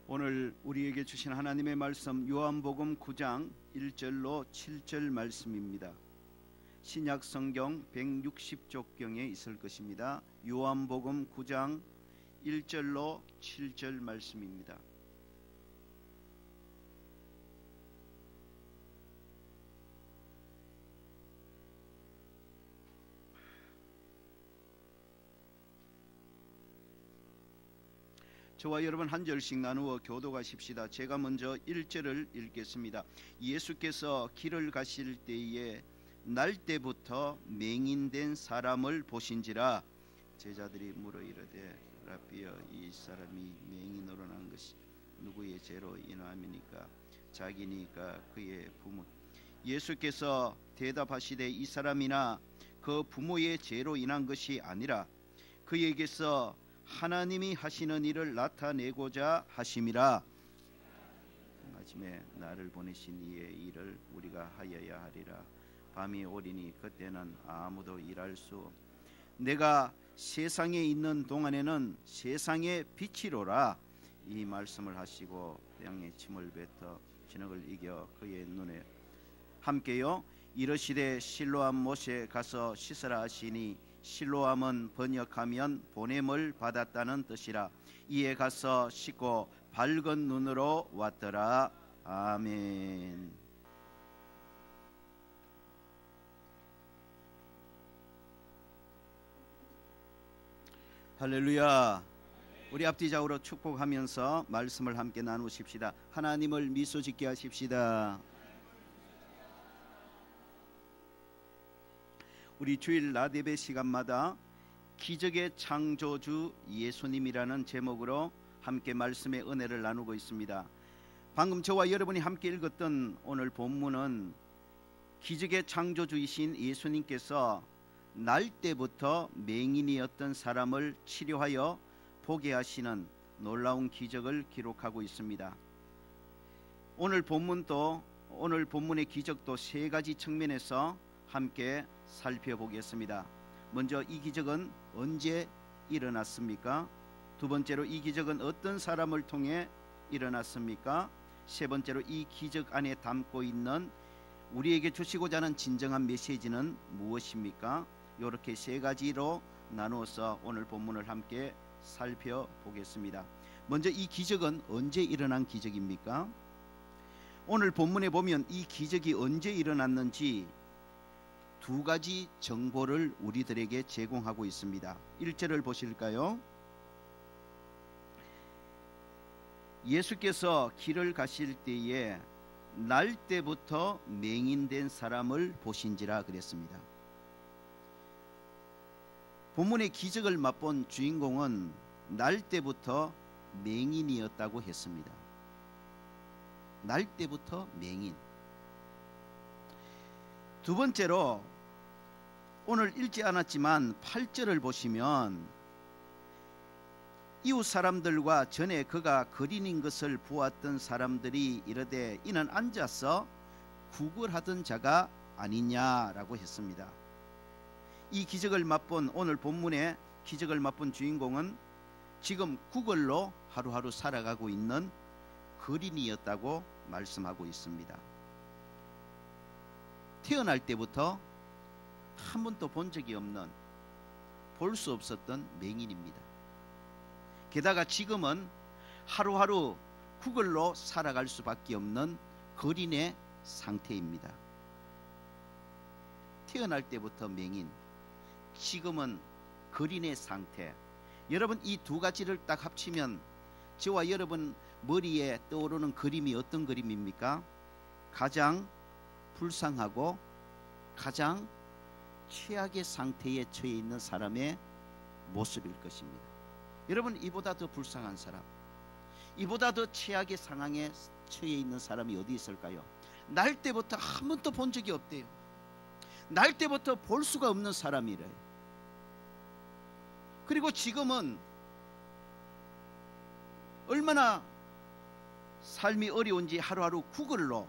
오늘 우리에게 주신 하나님의 말씀 요한복음 9장 1절로 7절 말씀입니다. 신약 성경 160쪽경에 있을 것입니다. 요한복음 9장 1절로 7절 말씀입니다. 저와 여러분 한 절씩 나누어 교도하십시다. 제가 먼저 1절을 읽겠습니다. 예수께서 길을 가실 때에 날 때부터 맹인된 사람을 보신지라. 제자들이 물어 이르되 라비여, 이 사람이 맹인으로 난 것이 누구의 죄로 인함이니까? 자기니까 그의 부모. 예수께서 대답하시되 이 사람이나 그 부모의 죄로 인한 것이 아니라 그에게서 하나님이 하시는 일을 나타내고자 하심이라. 아침에 나를 보내신 이의 일을 우리가 하여야 하리라. 밤이 오리니 그때는 아무도 일할 수. 내가 세상에 있는 동안에는 세상의 빛이로라. 이 말씀을 하시고 땅에 침을 뱉어 진흙을 이겨 그의 눈에 함께요 이르시되 실로암 못에 가서 씻으라 하시니 실로암은 번역하면 보냄을 받았다는 뜻이라. 이에 가서 씻고 밝은 눈으로 왔더라. 아멘. 할렐루야. 우리 앞뒤 좌우로 축복하면서 말씀을 함께 나누십시다. 하나님을 미소 짓게 하십시다. 우리 주일 나대배 시간마다 기적의 창조주 예수님이라는 제목으로 함께 말씀의 은혜를 나누고 있습니다. 방금 저와 여러분이 함께 읽었던 오늘 본문은 기적의 창조주이신 예수님께서 날 때부터 맹인이었던 사람을 치료하여 보게 하시는 놀라운 기적을 기록하고 있습니다. 오늘 본문의 기적도 세 가지 측면에서 함께 살펴보겠습니다. 먼저 이 기적은 언제 일어났습니까? 두 번째로 이 기적은 어떤 사람을 통해 일어났습니까? 세 번째로 이 기적 안에 담고 있는 우리에게 주시고자 하는 진정한 메시지는 무엇입니까? 이렇게 세 가지로 나누어서 오늘 본문을 함께 살펴보겠습니다. 먼저 이 기적은 언제 일어난 기적입니까? 오늘 본문에 보면 이 기적이 언제 일어났는지 두 가지 정보를 우리들에게 제공하고 있습니다. 1절을 보실까요? 예수께서 길을 가실 때에 날 때부터 맹인된 사람을 보신지라 그랬습니다. 본문의 기적을 맛본 주인공은 날 때부터 맹인이었다고 했습니다. 날 때부터 맹인. 두 번째로 오늘 읽지 않았지만 8절을 보시면 이웃 사람들과 전에 그가 거린인 것을 보았던 사람들이 이르되 이는 앉아서 구걸하던 자가 아니냐라고 했습니다. 이 기적을 맛본 오늘 본문의 기적을 맛본 주인공은 지금 구걸로 하루하루 살아가고 있는 거린이었다고 말씀하고 있습니다. 태어날 때부터 한 번도 본 적이 없는, 볼 수 없었던 맹인입니다. 게다가 지금은 하루하루 구걸로 살아갈 수밖에 없는 거린의 상태입니다. 태어날 때부터 맹인, 지금은 거린의 상태. 여러분, 이 두 가지를 딱 합치면 저와 여러분 머리에 떠오르는 그림이 어떤 그림입니까? 가장 불쌍하고 가장 최악의 상태에 처해 있는 사람의 모습일 것입니다. 여러분, 이보다 더 불쌍한 사람, 이보다 더 최악의 상황에 처해 있는 사람이 어디 있을까요? 날 때부터 한 번도 본 적이 없대요. 날 때부터 볼 수가 없는 사람이래요. 그리고 지금은 얼마나 삶이 어려운지 하루하루 구걸로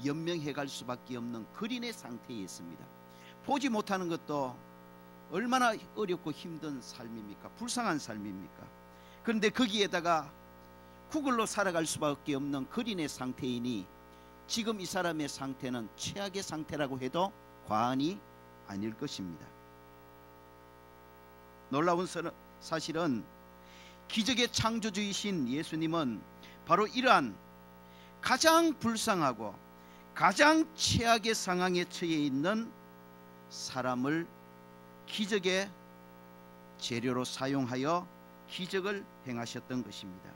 연명해 갈 수밖에 없는 거린의 상태에 있습니다. 보지 못하는 것도 얼마나 어렵고 힘든 삶입니까? 불쌍한 삶입니까? 그런데 거기에다가 구걸로 살아갈 수밖에 없는 거린의 상태이니 지금 이 사람의 상태는 최악의 상태라고 해도 과언이 아닐 것입니다. 놀라운 사실은 기적의 창조주이신 예수님은 바로 이러한 가장 불쌍하고 가장 최악의 상황에 처해 있는 사람을 기적의 재료로 사용하여 기적을 행하셨던 것입니다.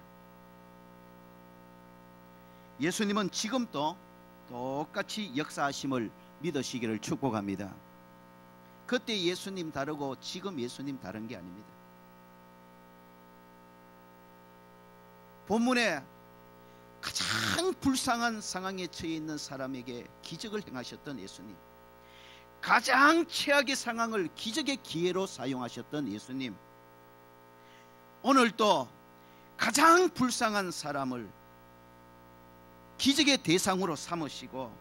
예수님은 지금도 똑같이 역사하심을 믿으시기를 축복합니다. 그때 예수님 다르고 지금 예수님 다른 게 아닙니다. 본문에 가장 불쌍한 상황에 처해 있는 사람에게 기적을 행하셨던 예수님, 가장 최악의 상황을 기적의 기회로 사용하셨던 예수님, 오늘도 가장 불쌍한 사람을 기적의 대상으로 삼으시고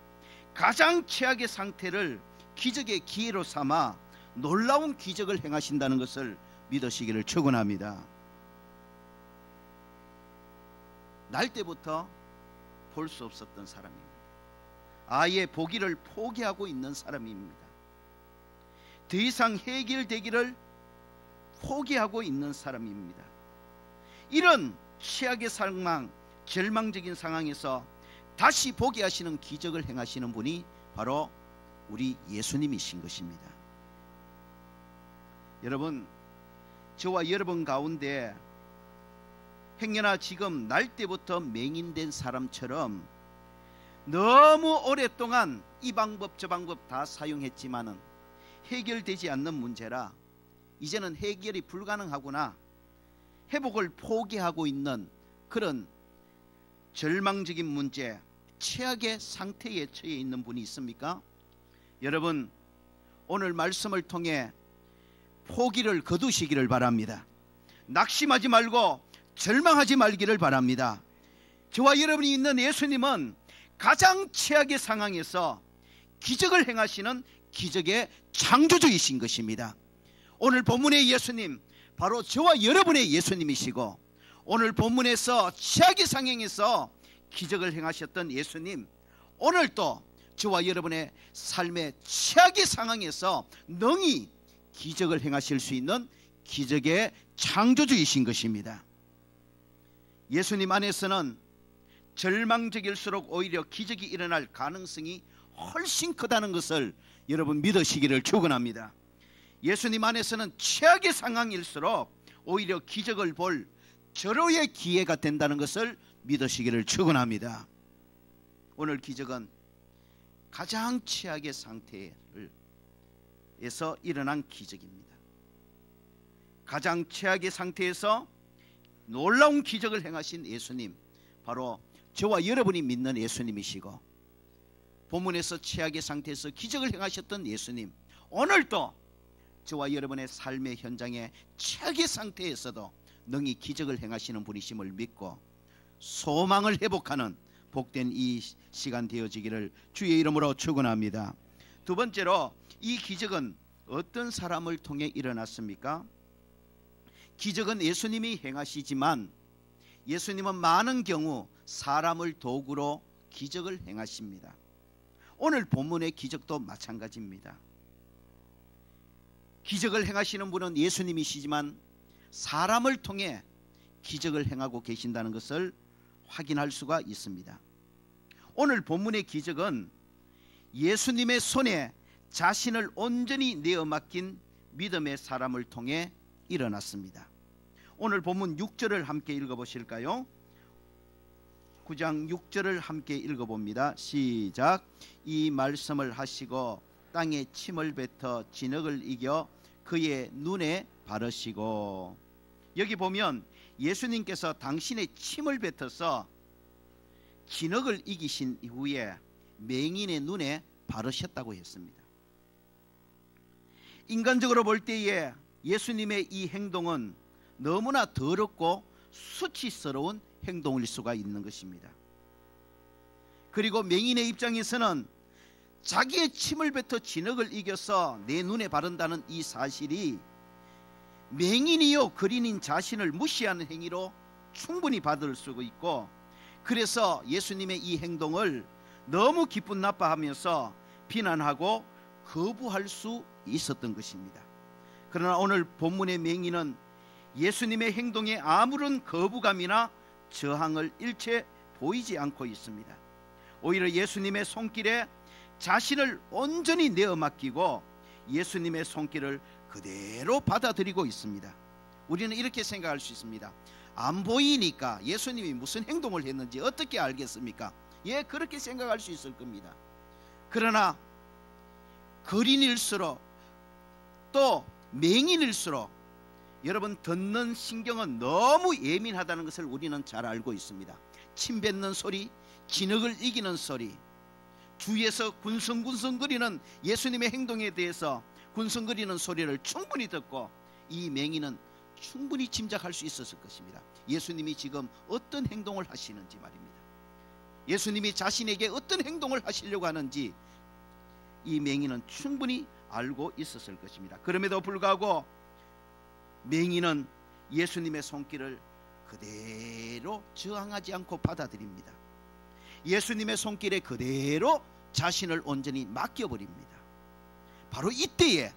가장 최악의 상태를 기적의 기회로 삼아 놀라운 기적을 행하신다는 것을 믿으시기를 축원합니다. 날 때부터 볼 수 없었던 사람입니다. 아예 보기를 포기하고 있는 사람입니다. 더 이상 해결되기를 포기하고 있는 사람입니다. 이런 최악의 상황, 절망적인 상황에서 다시 보게 하시는 기적을 행하시는 분이 바로 우리 예수님이신 것입니다. 여러분, 저와 여러분 가운데 행여나 지금 날 때부터 맹인된 사람처럼 너무 오랫동안 이 방법 저 방법 다 사용했지만은 해결되지 않는 문제라 이제는 해결이 불가능하구나, 회복을 포기하고 있는 그런 절망적인 문제, 최악의 상태에 처해 있는 분이 있습니까? 여러분, 오늘 말씀을 통해 포기를 거두시기를 바랍니다. 낙심하지 말고 절망하지 말기를 바랍니다. 저와 여러분이 있는 예수님은 가장 최악의 상황에서 기적을 행하시는 기적의 창조주이신 것입니다. 오늘 본문의 예수님, 바로 저와 여러분의 예수님이시고, 오늘 본문에서 최악의 상황에서 기적을 행하셨던 예수님, 오늘도 저와 여러분의 삶의 최악의 상황에서 능히 기적을 행하실 수 있는 기적의 창조주이신 것입니다. 예수님 안에서는 절망적일수록 오히려 기적이 일어날 가능성이 훨씬 크다는 것을 여러분 믿으시기를 축원합니다. 예수님 안에서는 최악의 상황일수록 오히려 기적을 볼 절호의 기회가 된다는 것을 믿으시기를 축원합니다. 오늘 기적은 가장 최악의 상태에서 일어난 기적입니다. 가장 최악의 상태에서 놀라운 기적을 행하신 예수님, 바로 저와 여러분이 믿는 예수님이시고, 본문에서 최악의 상태에서 기적을 행하셨던 예수님, 오늘도 저와 여러분의 삶의 현장에 최악의 상태에서도 능히 기적을 행하시는 분이심을 믿고 소망을 회복하는 복된 이 시간 되어지기를 주의 이름으로 축원합니다. 두 번째로, 이 기적은 어떤 사람을 통해 일어났습니까? 기적은 예수님이 행하시지만 예수님은 많은 경우 사람을 도구로 기적을 행하십니다. 오늘 본문의 기적도 마찬가지입니다. 기적을 행하시는 분은 예수님이시지만 사람을 통해 기적을 행하고 계신다는 것을 확인할 수가 있습니다. 오늘 본문의 기적은 예수님의 손에 자신을 온전히 내어 맡긴 믿음의 사람을 통해 일어났습니다. 오늘 본문 6절을 함께 읽어보실까요? 9장 6절을 함께 읽어봅니다. 시작. 이 말씀을 하시고 땅에 침을 뱉어 진흙을 이겨 그의 눈에 바르시고, 여기 보면 예수님께서 당신의 침을 뱉어서 진흙을 이기신 이후에 맹인의 눈에 바르셨다고 했습니다. 인간적으로 볼 때에 예수님의 이 행동은 너무나 더럽고 수치스러운 행동일 수가 있는 것입니다. 그리고 맹인의 입장에서는 자기의 침을 뱉어 진흙을 이겨서 내 눈에 바른다는 이 사실이 맹인이요 거린인 자신을 무시하는 행위로 충분히 받을 수 있고, 그래서 예수님의 이 행동을 너무 기분 나빠하면서 비난하고 거부할 수 있었던 것입니다. 그러나 오늘 본문의 맹인은 예수님의 행동에 아무런 거부감이나 저항을 일체 보이지 않고 있습니다. 오히려 예수님의 손길에 자신을 온전히 내어 맡기고 예수님의 손길을 그대로 받아들이고 있습니다. 우리는 이렇게 생각할 수 있습니다. 안 보이니까 예수님이 무슨 행동을 했는지 어떻게 알겠습니까? 예, 그렇게 생각할 수 있을 겁니다. 그러나 거린일수록 또 맹인일수록 여러분, 듣는 신경은 너무 예민하다는 것을 우리는 잘 알고 있습니다. 침 뱉는 소리, 진흙을 이기는 소리, 주위에서 군성군성거리는 예수님의 행동에 대해서 군성거리는 소리를 충분히 듣고 이 맹인은 충분히 짐작할 수 있었을 것입니다. 예수님이 지금 어떤 행동을 하시는지 말입니다. 예수님이 자신에게 어떤 행동을 하시려고 하는지 이 맹인은 충분히 알고 있었을 것입니다. 그럼에도 불구하고 맹인은 예수님의 손길을 그대로 저항하지 않고 받아들입니다. 예수님의 손길에 그대로 자신을 온전히 맡겨버립니다. 바로 이때에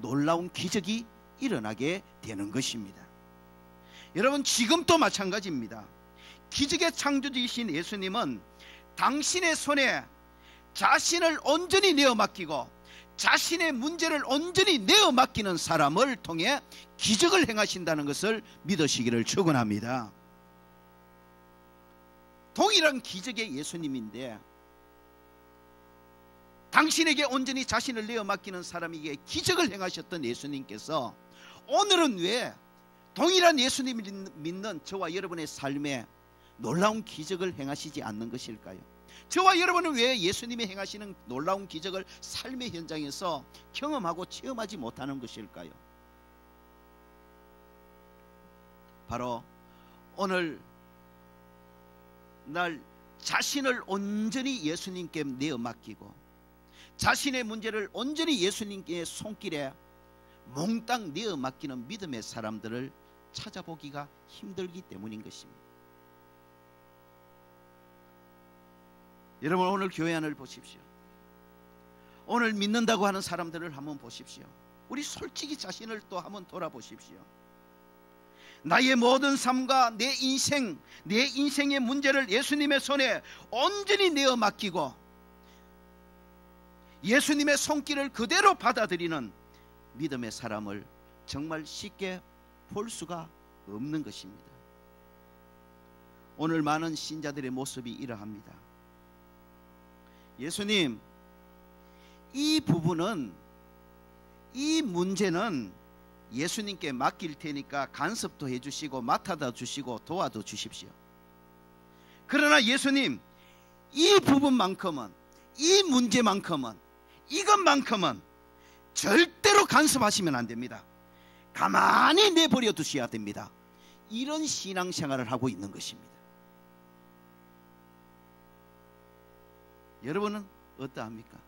놀라운 기적이 일어나게 되는 것입니다. 여러분, 지금도 마찬가지입니다. 기적의 창조주이신 예수님은 당신의 손에 자신을 온전히 내어 맡기고 자신의 문제를 온전히 내어 맡기는 사람을 통해 기적을 행하신다는 것을 믿으시기를 축원합니다. 동일한 기적의 예수님인데 당신에게 온전히 자신을 내어 맡기는 사람에게 기적을 행하셨던 예수님께서 오늘은 왜 동일한 예수님을 믿는 저와 여러분의 삶에 놀라운 기적을 행하시지 않는 것일까요? 저와 여러분은 왜 예수님이 행하시는 놀라운 기적을 삶의 현장에서 경험하고 체험하지 못하는 것일까요? 바로 오늘 날 자신을 온전히 예수님께 내어 맡기고 자신의 문제를 온전히 예수님께 손길에 몽땅 내어 맡기는 믿음의 사람들을 찾아보기가 힘들기 때문인 것입니다. 여러분, 오늘 교회 안을 보십시오. 오늘 믿는다고 하는 사람들을 한번 보십시오. 우리 솔직히 자신을 또 한번 돌아보십시오. 나의 모든 삶과 내 인생의 문제를 예수님의 손에 온전히 내어 맡기고 예수님의 손길을 그대로 받아들이는 믿음의 사람을 정말 쉽게 볼 수가 없는 것입니다. 오늘 많은 신자들의 모습이 이러합니다. 예수님, 이 부분은, 이 문제는 예수님께 맡길 테니까 간섭도 해주시고 맡아다 주시고 도와도 주십시오. 그러나 예수님, 이 부분만큼은, 이 문제만큼은, 이것만큼은 절대로 간섭하시면 안 됩니다. 가만히 내버려 두셔야 됩니다. 이런 신앙생활을 하고 있는 것입니다. 여러분은 어떠합니까?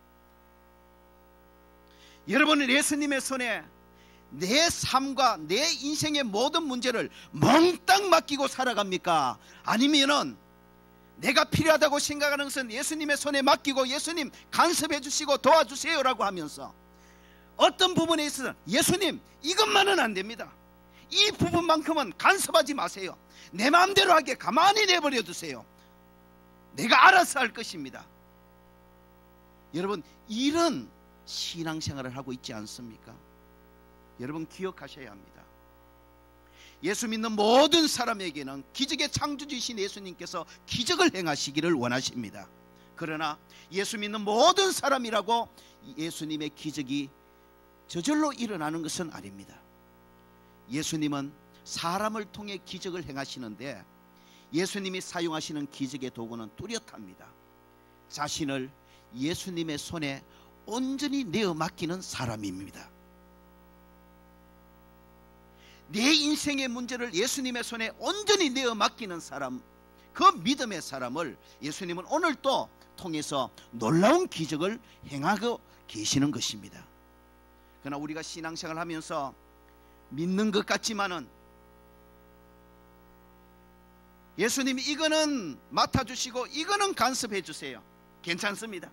여러분은 예수님의 손에 내 삶과 내 인생의 모든 문제를 몽땅 맡기고 살아갑니까? 아니면은 내가 필요하다고 생각하는 것은 예수님의 손에 맡기고 예수님 간섭해 주시고 도와주세요라고 하면서 어떤 부분에 있어서 예수님 이것만은 안 됩니다. 이 부분만큼은 간섭하지 마세요. 내 마음대로 하게 가만히 내버려 두세요. 내가 알아서 할 것입니다. 여러분, 이런 신앙생활을 하고 있지 않습니까? 여러분, 기억하셔야 합니다. 예수 믿는 모든 사람에게는 기적의 창조주이신 예수님께서 기적을 행하시기를 원하십니다. 그러나 예수 믿는 모든 사람이라고 예수님의 기적이 저절로 일어나는 것은 아닙니다. 예수님은 사람을 통해 기적을 행하시는데 예수님이 사용하시는 기적의 도구는 뚜렷합니다. 자신을 예수님의 손에 온전히 내어 맡기는 사람입니다. 내 인생의 문제를 예수님의 손에 온전히 내어 맡기는 사람, 그 믿음의 사람을 예수님은 오늘 또 통해서 놀라운 기적을 행하고 계시는 것입니다. 그러나 우리가 신앙생활을 하면서 믿는 것 같지만은 예수님이 이거는 맡아주시고 이거는 간섭해 주세요. 괜찮습니다.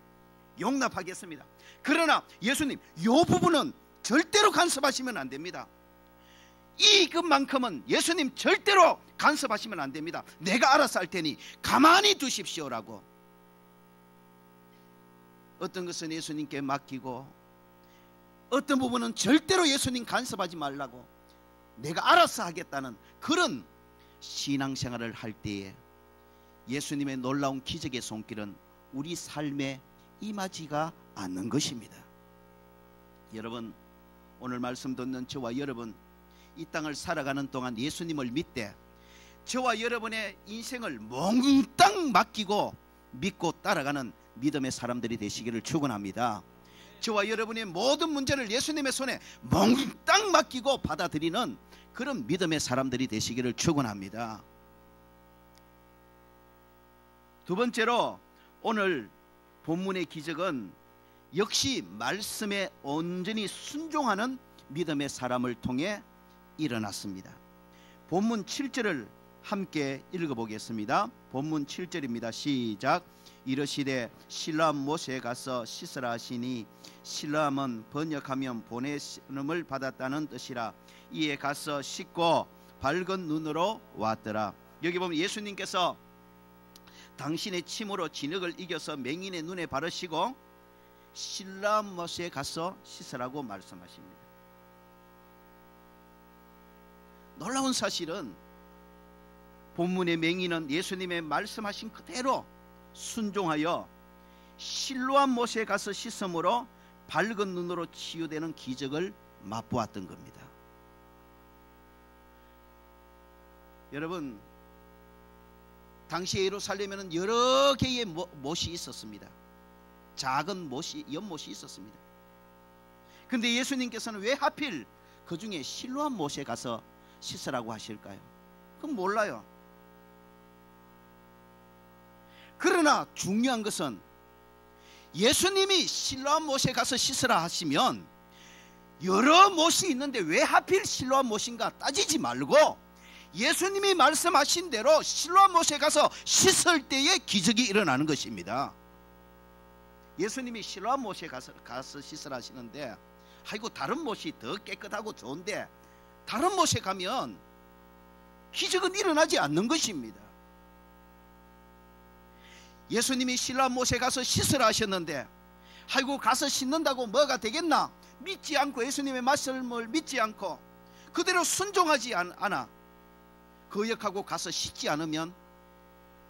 용납하겠습니다. 그러나 예수님, 이 부분은 절대로 간섭하시면 안 됩니다. 이것만큼은 예수님 절대로 간섭하시면 안 됩니다. 내가 알아서 할 테니 가만히 두십시오라고. 어떤 것은 예수님께 맡기고 어떤 부분은 절대로 예수님 간섭하지 말라고 내가 알아서 하겠다는 그런 신앙생활을 할 때에 예수님의 놀라운 기적의 손길은 우리 삶에 임하지가 않는 것입니다. 여러분, 오늘 말씀 듣는 저와 여러분, 이 땅을 살아가는 동안 예수님을 믿되 저와 여러분의 인생을 몽땅 맡기고 믿고 따라가는 믿음의 사람들이 되시기를 축원합니다. 저와 여러분의 모든 문제를 예수님의 손에 몽땅 맡기고 받아들이는 그런 믿음의 사람들이 되시기를 축원합니다. 두 번째로 오늘 본문의 기적은 역시 말씀에 온전히 순종하는 믿음의 사람을 통해 일어났습니다. 본문 7절을 함께 읽어보겠습니다. 본문 7절입니다. 시작. 이르시되 실로암 못에 가서 씻으라 하시니, 실로암은 번역하면 보내심을 받았다는 뜻이라. 이에 가서 씻고 밝은 눈으로 왔더라. 여기 보면 예수님께서 당신의 침으로 진흙을 이겨서 맹인의 눈에 바르시고 실로암 못에 가서 씻으라고 말씀하십니다. 놀라운 사실은 본문의 맹인은 예수님의 말씀하신 그대로 순종하여 실로암 못에 가서 씻음으로 밝은 눈으로 치유되는 기적을 맛보았던 겁니다. 여러분, 당시 예루살렘에는 여러 개의 못이 있었습니다. 작은 못이, 연못이 있었습니다. 그런데 예수님께서는 왜 하필 그 중에 실로암 못에 가서 씻으라고 하실까요? 그건 몰라요. 그러나 중요한 것은 예수님이 실로암 못에 가서 씻으라 하시면 여러 못이 있는데 왜 하필 실로암 못인가 따지지 말고 예수님이 말씀하신 대로 실로암 못에 가서 씻을 때에 기적이 일어나는 것입니다. 예수님이 실로암 못에 가서 씻으라 하시는데, 아이고 다른 못이 더 깨끗하고 좋은데 다른 못에 가면 기적은 일어나지 않는 것입니다. 예수님이 실로암 못에 가서 씻으라 하셨는데, 아이고 가서 씻는다고 뭐가 되겠나 믿지 않고, 예수님의 말씀을 믿지 않고 그대로 순종하지 않아 거역하고 가서 씻지 않으면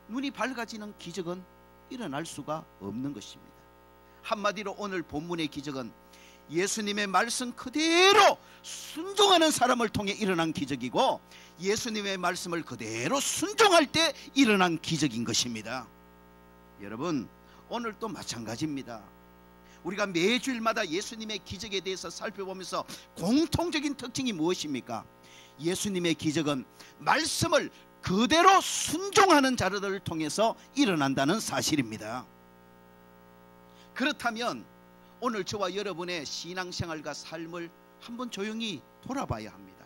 눈이 밝아지는 기적은 일어날 수가 없는 것입니다. 한마디로 오늘 본문의 기적은 예수님의 말씀 그대로 순종하는 사람을 통해 일어난 기적이고, 예수님의 말씀을 그대로 순종할 때 일어난 기적인 것입니다. 여러분, 오늘도 마찬가지입니다. 우리가 매주일마다 예수님의 기적에 대해서 살펴보면서 공통적인 특징이 무엇입니까? 예수님의 기적은 말씀을 그대로 순종하는 자들을 통해서 일어난다는 사실입니다. 그렇다면 오늘 저와 여러분의 신앙생활과 삶을 한번 조용히 돌아봐야 합니다.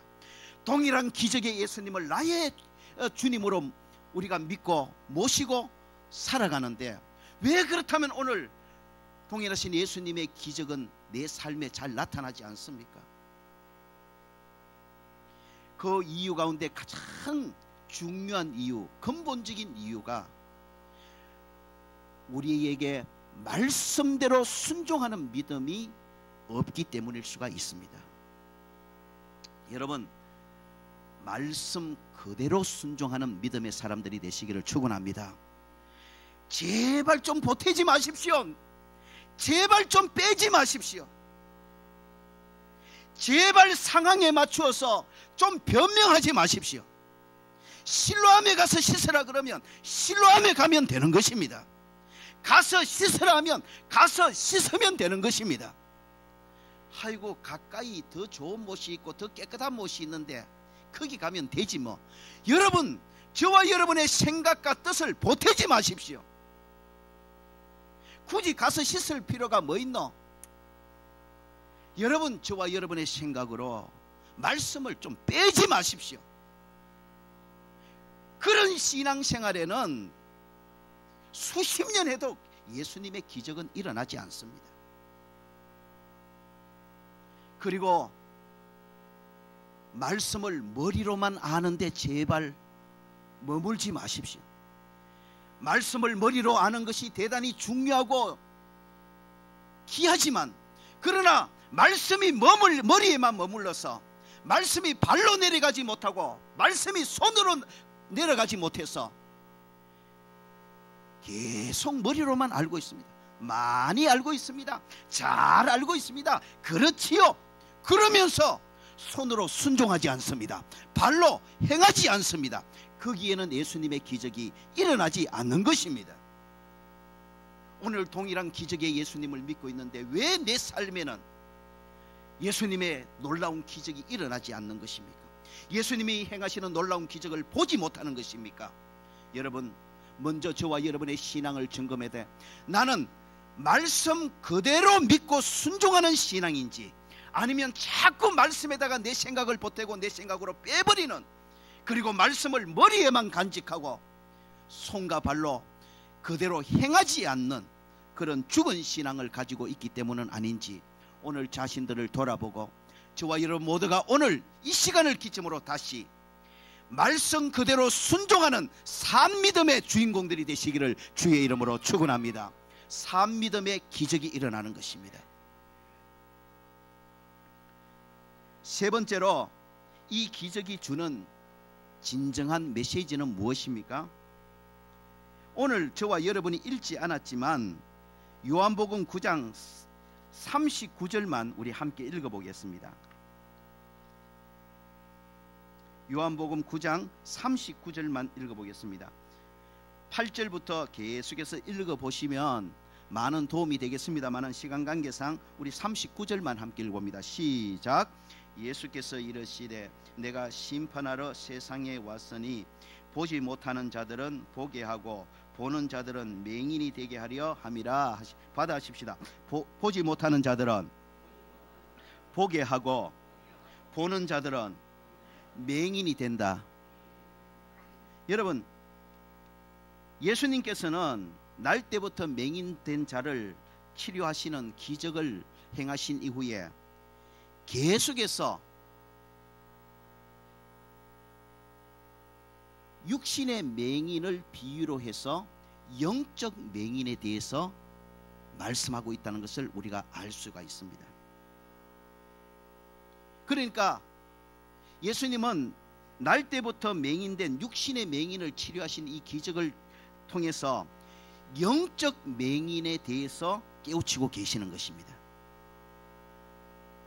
동일한 기적의 예수님을 나의 주님으로 우리가 믿고 모시고 살아가는데, 왜 그렇다면 오늘 동일하신 예수님의 기적은 내 삶에 잘 나타나지 않습니까? 그 이유 가운데 가장 중요한 이유, 근본적인 이유가 우리에게 말씀대로 순종하는 믿음이 없기 때문일 수가 있습니다. 여러분, 말씀 그대로 순종하는 믿음의 사람들이 되시기를 축원합니다. 제발 좀 보태지 마십시오. 제발 좀 빼지 마십시오. 제발 상황에 맞추어서 좀 변명하지 마십시오. 실로암에 가서 씻으라 그러면 실로암에 가면 되는 것입니다. 가서 씻으라 하면 가서 씻으면 되는 것입니다. 아이고 가까이 더 좋은 못이 있고 더 깨끗한 못이 있는데 거기 가면 되지 뭐. 여러분, 저와 여러분의 생각과 뜻을 보태지 마십시오. 굳이 가서 씻을 필요가 뭐 있노? 여러분, 저와 여러분의 생각으로 말씀을 좀 빼지 마십시오. 그런 신앙생활에는 수십 년 해도 예수님의 기적은 일어나지 않습니다. 그리고 말씀을 머리로만 아는데 제발 머물지 마십시오. 말씀을 머리로 아는 것이 대단히 중요하고 귀하지만, 그러나 말씀이 머리에만 머물러서 말씀이 발로 내려가지 못하고 말씀이 손으로 내려가지 못해서 계속 머리로만 알고 있습니다. 많이 알고 있습니다. 잘 알고 있습니다. 그렇지요. 그러면서 손으로 순종하지 않습니다. 발로 행하지 않습니다. 거기에는 예수님의 기적이 일어나지 않는 것입니다. 오늘 동일한 기적의 예수님을 믿고 있는데 왜 내 삶에는 예수님의 놀라운 기적이 일어나지 않는 것입니까? 예수님이 행하시는 놀라운 기적을 보지 못하는 것입니까? 여러분, 먼저 저와 여러분의 신앙을 점검해야 돼. 나는 말씀 그대로 믿고 순종하는 신앙인지, 아니면 자꾸 말씀에다가 내 생각을 보태고 내 생각으로 빼버리는, 그리고 말씀을 머리에만 간직하고 손과 발로 그대로 행하지 않는 그런 죽은 신앙을 가지고 있기 때문은 아닌지 오늘 자신들을 돌아보고, 저와 여러분 모두가 오늘 이 시간을 기점으로 다시 말씀 그대로 순종하는 산 믿음의 주인공들이 되시기를 주의 이름으로 축원합니다. 산 믿음의 기적이 일어나는 것입니다. 세 번째로, 이 기적이 주는 진정한 메시지는 무엇입니까? 오늘 저와 여러분이 읽지 않았지만 요한복음 9장 39절만 우리 함께 읽어보겠습니다. 요한복음 9장 39절만 읽어보겠습니다. 8절부터 계속해서 읽어보시면 많은 도움이 되겠습니다만 시간 관계상 우리 39절만 함께 읽어봅니다. 시작. 예수께서 이르시되 내가 심판하러 세상에 왔으니 보지 못하는 자들은 보게 하고 보는 자들은 맹인이 되게 하려 함이라. 받아십시다. 보지 못하는 자들은 보게 하고 보는 자들은 맹인이 된다. 여러분, 예수님께서는 날 때부터 맹인된 자를 치료하시는 기적을 행하신 이후에 계속해서 육신의 맹인을 비유로 해서 영적 맹인에 대해서 말씀하고 있다는 것을 우리가 알 수가 있습니다. 그러니까 예수님은 날 때부터 맹인된 육신의 맹인을 치료하신 이 기적을 통해서 영적 맹인에 대해서 깨우치고 계시는 것입니다.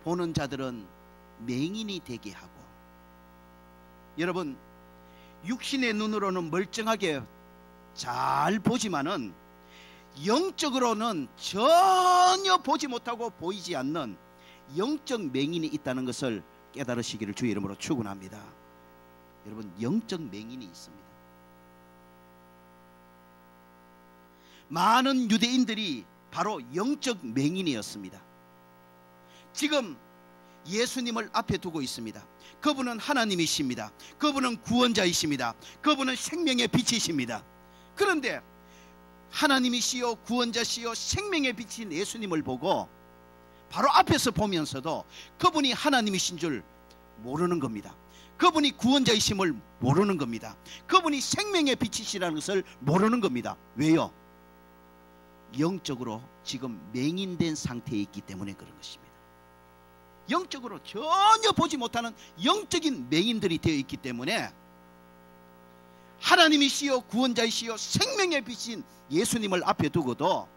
보는 자들은 맹인이 되게 하고, 여러분, 육신의 눈으로는 멀쩡하게 잘 보지만은 영적으로는 전혀 보지 못하고 보이지 않는 영적 맹인이 있다는 것을 깨달으시기를 주의 이름으로 축원합니다. 여러분, 영적 맹인이 있습니다. 많은 유대인들이 바로 영적 맹인이었습니다. 지금 예수님을 앞에 두고 있습니다. 그분은 하나님이십니다. 그분은 구원자이십니다. 그분은 생명의 빛이십니다. 그런데 하나님이시요 구원자시요 생명의 빛인 예수님을 보고 바로 앞에서 보면서도 그분이 하나님이신 줄 모르는 겁니다. 그분이 구원자이심을 모르는 겁니다. 그분이 생명의 빛이시라는 것을 모르는 겁니다. 왜요? 영적으로 지금 맹인된 상태에 있기 때문에 그런 것입니다. 영적으로 전혀 보지 못하는 영적인 맹인들이 되어 있기 때문에 하나님이시여 구원자이시여 생명의 빛인 예수님을 앞에 두고도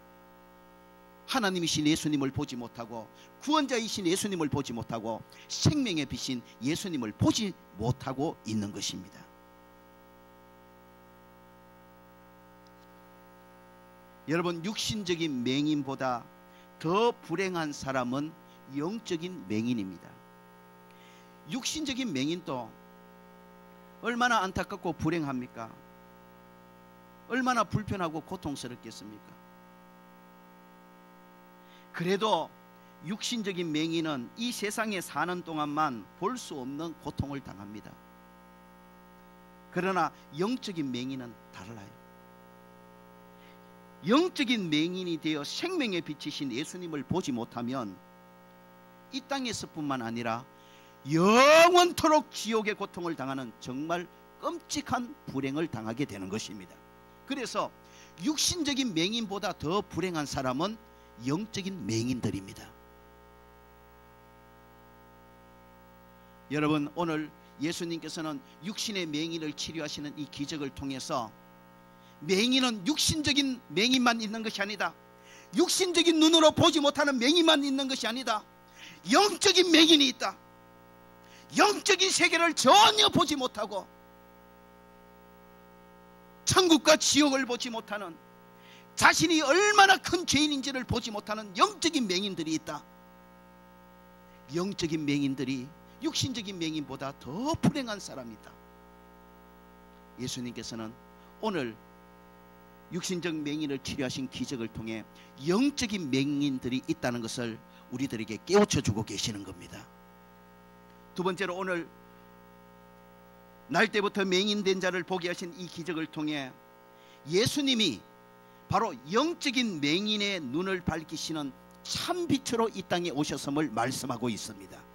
하나님이신 예수님을 보지 못하고 구원자이신 예수님을 보지 못하고 생명의 빛인 예수님을 보지 못하고 있는 것입니다. 여러분, 육신적인 맹인보다 더 불행한 사람은 영적인 맹인입니다. 육신적인 맹인도 얼마나 안타깝고 불행합니까? 얼마나 불편하고 고통스럽겠습니까? 그래도 육신적인 맹인은 이 세상에 사는 동안만 볼 수 없는 고통을 당합니다. 그러나 영적인 맹인은 달라요. 영적인 맹인이 되어 생명의 빛이신 예수님을 보지 못하면 이 땅에서뿐만 아니라 영원토록 지옥의 고통을 당하는 정말 끔찍한 불행을 당하게 되는 것입니다. 그래서 육신적인 맹인보다 더 불행한 사람은 영적인 맹인들입니다. 여러분, 오늘 예수님께서는 육신의 맹인을 치료하시는 이 기적을 통해서 맹인은 육신적인 맹인만 있는 것이 아니다. 육신적인 눈으로 보지 못하는 맹인만 있는 것이 아니다. 영적인 맹인이 있다. 영적인 세계를 전혀 보지 못하고 천국과 지옥을 보지 못하는, 자신이 얼마나 큰 죄인인지를 보지 못하는 영적인 맹인들이 있다. 영적인 맹인들이 육신적인 맹인보다 더 불행한 사람이다. 예수님께서는 오늘 육신적 맹인을 치료하신 기적을 통해 영적인 맹인들이 있다는 것을 우리들에게 깨우쳐 주고 계시는 겁니다. 두 번째로, 오늘 날 때부터 맹인된 자를 보게 하신 이 기적을 통해 예수님이 바로 영적인 맹인의 눈을 밝히시는 참빛으로 이 땅에 오셨음을 말씀하고 있습니다.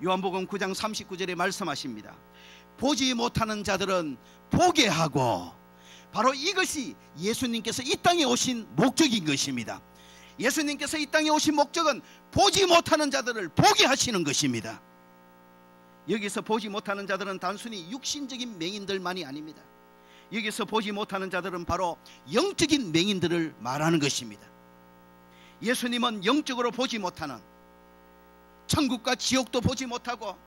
요한복음 9장 39절에 말씀하십니다. 보지 못하는 자들은 보게 하고, 바로 이것이 예수님께서 이 땅에 오신 목적인 것입니다. 예수님께서 이 땅에 오신 목적은 보지 못하는 자들을 보게 하시는 것입니다. 여기서 보지 못하는 자들은 단순히 육신적인 맹인들만이 아닙니다. 여기서 보지 못하는 자들은 바로 영적인 맹인들을 말하는 것입니다. 예수님은 영적으로 보지 못하는, 천국과 지옥도 보지 못하고,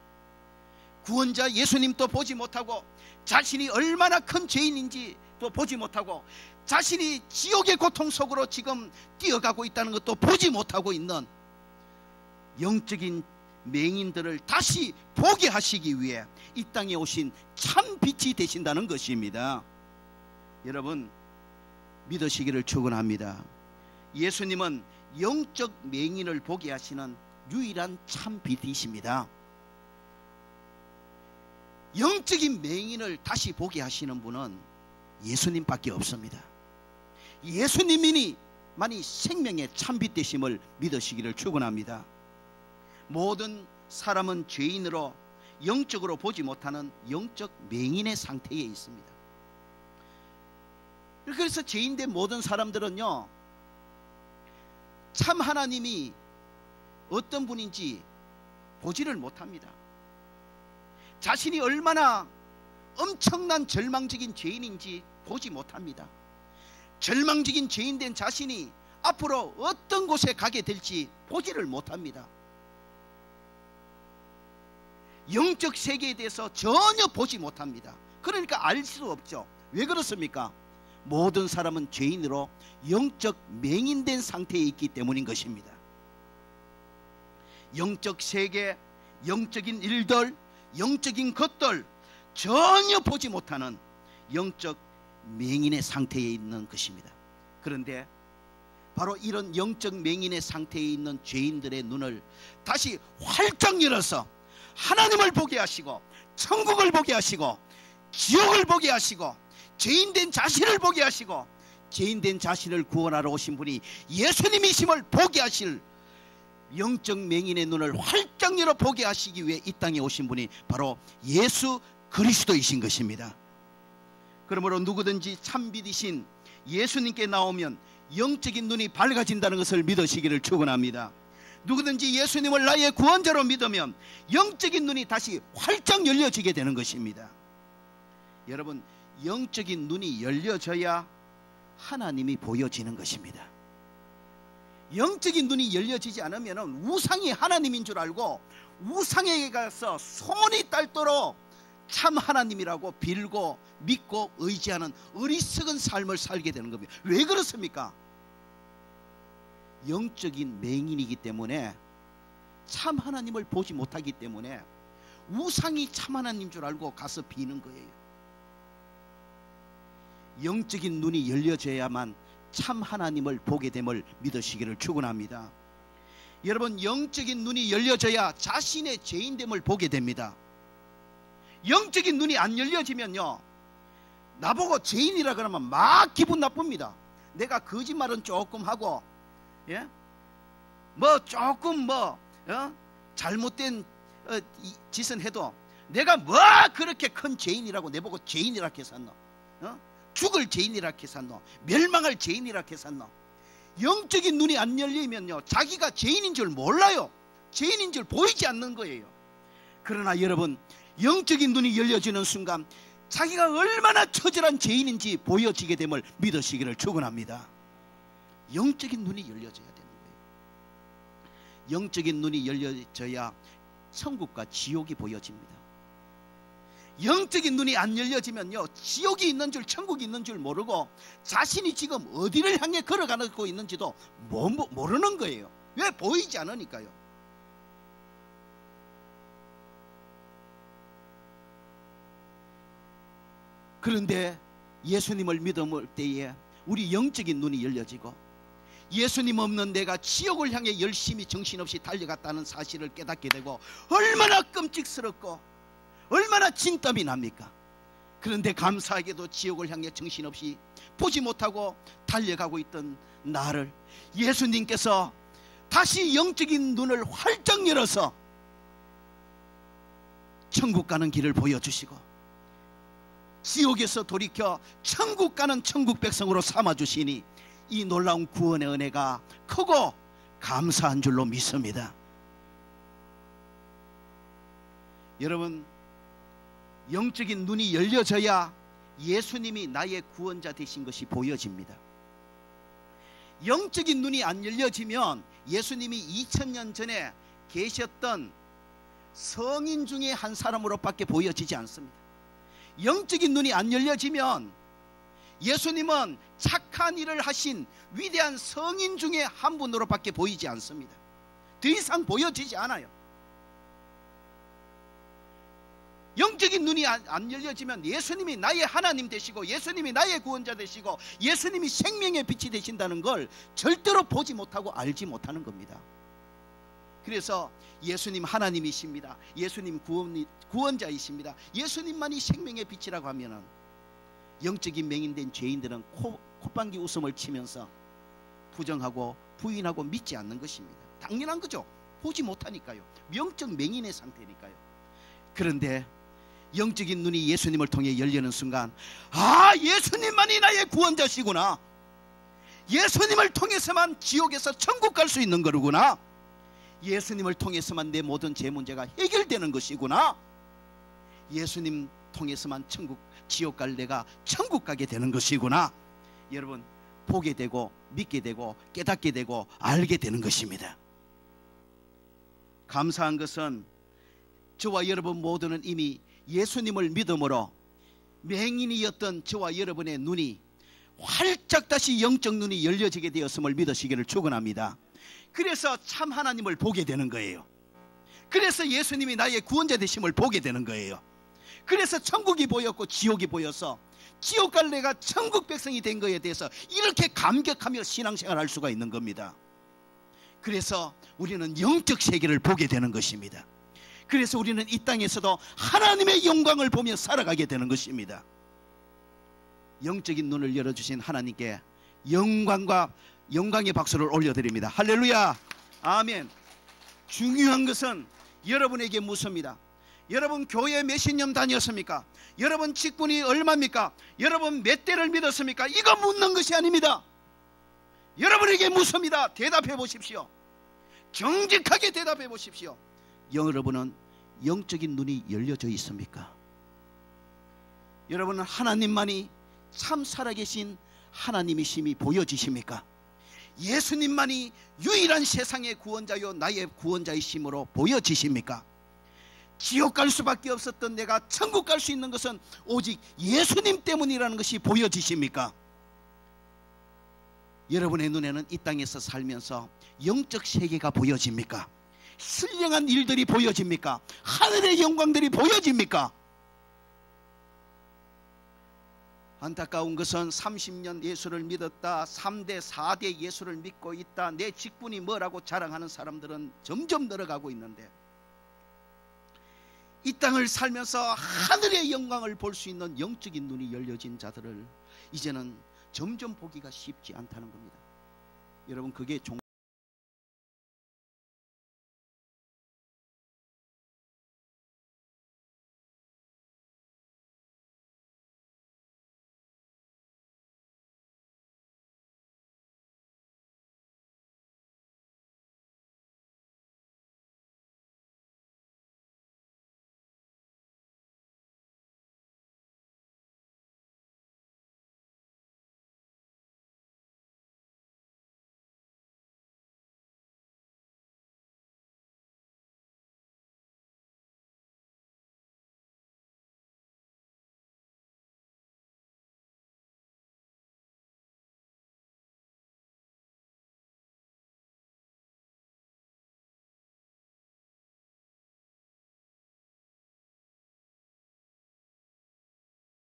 구원자 예수님도 보지 못하고, 자신이 얼마나 큰 죄인인지도 보지 못하고, 자신이 지옥의 고통 속으로 지금 뛰어가고 있다는 것도 보지 못하고 있는 영적인 맹인들을 다시 보게 하시기 위해 이 땅에 오신 참 빛이 되신다는 것입니다. 여러분, 믿으시기를 축원합니다. 예수님은 영적 맹인을 보게 하시는 유일한 참 빛이십니다. 영적인 맹인을 다시 보게 하시는 분은 예수님밖에 없습니다. 예수님이니 만이 생명의 참빛 되심을 믿으시기를 축원합니다. 모든 사람은 죄인으로 영적으로 보지 못하는 영적 맹인의 상태에 있습니다. 그래서 죄인된 모든 사람들은요, 참 하나님이 어떤 분인지 보지를 못합니다. 자신이 얼마나 엄청난 절망적인 죄인인지 보지 못합니다. 절망적인 죄인된 자신이 앞으로 어떤 곳에 가게 될지 보지를 못합니다. 영적 세계에 대해서 전혀 보지 못합니다. 그러니까 알 수 없죠. 왜 그렇습니까? 모든 사람은 죄인으로 영적 맹인된 상태에 있기 때문인 것입니다. 영적 세계, 영적인 일들, 영적인 것들 전혀 보지 못하는 영적 맹인의 상태에 있는 것입니다. 그런데 바로 이런 영적 맹인의 상태에 있는 죄인들의 눈을 다시 활짝 열어서 하나님을 보게 하시고, 천국을 보게 하시고, 지옥을 보게 하시고, 죄인된 자신을 보게 하시고, 죄인된 자신을 구원하러 오신 분이 예수님이심을 보게 하실, 영적 맹인의 눈을 활짝 열어 보게 하시기 위해 이 땅에 오신 분이 바로 예수 그리스도이신 것입니다. 그러므로 누구든지 참빛이신 예수님께 나오면 영적인 눈이 밝아진다는 것을 믿으시기를 축원합니다. 누구든지 예수님을 나의 구원자로 믿으면 영적인 눈이 다시 활짝 열려지게 되는 것입니다. 여러분, 영적인 눈이 열려져야 하나님이 보여지는 것입니다. 영적인 눈이 열려지지 않으면 우상이 하나님인 줄 알고 우상에 가서 소문이 딸도록 참 하나님이라고 빌고 믿고 의지하는 어리석은 삶을 살게 되는 겁니다. 왜 그렇습니까? 영적인 맹인이기 때문에, 참 하나님을 보지 못하기 때문에 우상이 참 하나님인 줄 알고 가서 비는 거예요. 영적인 눈이 열려져야만 참 하나님을 보게 됨을 믿으시기를 축원합니다. 여러분, 영적인 눈이 열려져야 자신의 죄인됨을 보게 됩니다. 영적인 눈이 안 열려지면요, 나보고 죄인이라 그러면 막 기분 나쁩니다. 내가 거짓말은 조금 하고, 예? 뭐 조금 잘못된 짓은 해도 내가 뭐 그렇게 큰 죄인이라고 내보고 죄인이라 해서 죽을 죄인이라 해서 멸망할 죄인이라 해서 영적인 눈이 안 열리면요, 자기가 죄인인 줄 몰라요. 죄인인 줄 보이지 않는 거예요. 그러나 여러분, 영적인 눈이 열려지는 순간 자기가 얼마나 처절한 죄인인지 보여지게 됨을 믿으시기를 축원합니다. 영적인 눈이 열려져야 되는 거예요. 영적인 눈이 열려져야 천국과 지옥이 보여집니다. 영적인 눈이 안 열려지면요, 지옥이 있는 줄 천국이 있는 줄 모르고 자신이 지금 어디를 향해 걸어가고 있는지도 모르는 거예요. 왜? 보이지 않으니까요. 그런데 예수님을 믿을 때에 우리 영적인 눈이 열려지고 예수님 없는 내가 지옥을 향해 열심히 정신없이 달려갔다는 사실을 깨닫게 되고 얼마나 끔찍스럽고 얼마나 진땀이 납니까? 그런데 감사하게도 지옥을 향해 정신없이 보지 못하고 달려가고 있던 나를 예수님께서 다시 영적인 눈을 활짝 열어서 천국 가는 길을 보여주시고 지옥에서 돌이켜 천국 가는 천국 백성으로 삼아주시니 이 놀라운 구원의 은혜가 크고 감사한 줄로 믿습니다. 여러분, 영적인 눈이 열려져야 예수님이 나의 구원자 되신 것이 보여집니다. 영적인 눈이 안 열려지면 예수님이 2000년 전에 계셨던 성인 중에 한 사람으로밖에 보여지지 않습니다. 영적인 눈이 안 열려지면 예수님은 착한 일을 하신 위대한 성인 중에 한 분으로밖에 보이지 않습니다. 더 이상 보여지지 않아요. 영적인 눈이 안 열려지면 예수님이 나의 하나님 되시고 예수님이 나의 구원자 되시고 예수님이 생명의 빛이 되신다는 걸 절대로 보지 못하고 알지 못하는 겁니다. 그래서 예수님 하나님이십니다. 예수님 구원자이십니다. 예수님만이 생명의 빛이라고 하면은 영적인 맹인된 죄인들은 콧방귀 웃음을 치면서 부정하고 부인하고 믿지 않는 것입니다. 당연한 거죠. 보지 못하니까요. 영적 맹인의 상태니까요. 그런데 영적인 눈이 예수님을 통해 열리는 순간, 아, 예수님만이 나의 구원자시구나. 예수님을 통해서만 지옥에서 천국 갈 수 있는 거구나. 예수님을 통해서만 내 모든 죄 문제가 해결되는 것이구나. 예수님 통해서만 지옥 갈 내가 천국 가게 되는 것이구나. 여러분, 보게 되고 믿게 되고 깨닫게 되고 알게 되는 것입니다. 감사한 것은 저와 여러분 모두는 이미 예수님을 믿음으로 맹인이었던 저와 여러분의 눈이 활짝 다시 영적 눈이 열려지게 되었음을 믿으시기를 축원합니다. 그래서 참 하나님을 보게 되는 거예요. 그래서 예수님이 나의 구원자 되심을 보게 되는 거예요. 그래서 천국이 보였고 지옥이 보여서 지옥 갈 내가 천국 백성이 된 것에 대해서 이렇게 감격하며 신앙생활을 할 수가 있는 겁니다. 그래서 우리는 영적 세계를 보게 되는 것입니다. 그래서 우리는 이 땅에서도 하나님의 영광을 보며 살아가게 되는 것입니다. 영적인 눈을 열어주신 하나님께 영광의 박수를 올려드립니다. 할렐루야, 아멘. 중요한 것은 여러분에게 묻습니다. 여러분 교회 몇십 년 다녔습니까? 여러분 직분이 얼마입니까? 여러분 몇 대를 믿었습니까? 이거 묻는 것이 아닙니다. 여러분에게 묻습니다. 대답해 보십시오. 정직하게 대답해 보십시오. 여러분은 영적인 눈이 열려져 있습니까? 여러분은 하나님만이 참 살아계신 하나님이심이 보여지십니까? 예수님만이 유일한 세상의 구원자요 나의 구원자이심으로 보여지십니까? 지옥 갈 수밖에 없었던 내가 천국 갈 수 있는 것은 오직 예수님 때문이라는 것이 보여지십니까? 여러분의 눈에는 이 땅에서 살면서 영적 세계가 보여집니까? 신령한 일들이 보여집니까? 하늘의 영광들이 보여집니까? 안타까운 것은 30년 예수를 믿었다, 3대 4대 예수를 믿고 있다, 내 직분이 뭐라고 자랑하는 사람들은 점점 늘어가고 있는데 이 땅을 살면서 하늘의 영광을 볼 수 있는 영적인 눈이 열려진 자들을 이제는 점점 보기가 쉽지 않다는 겁니다. 여러분, 그게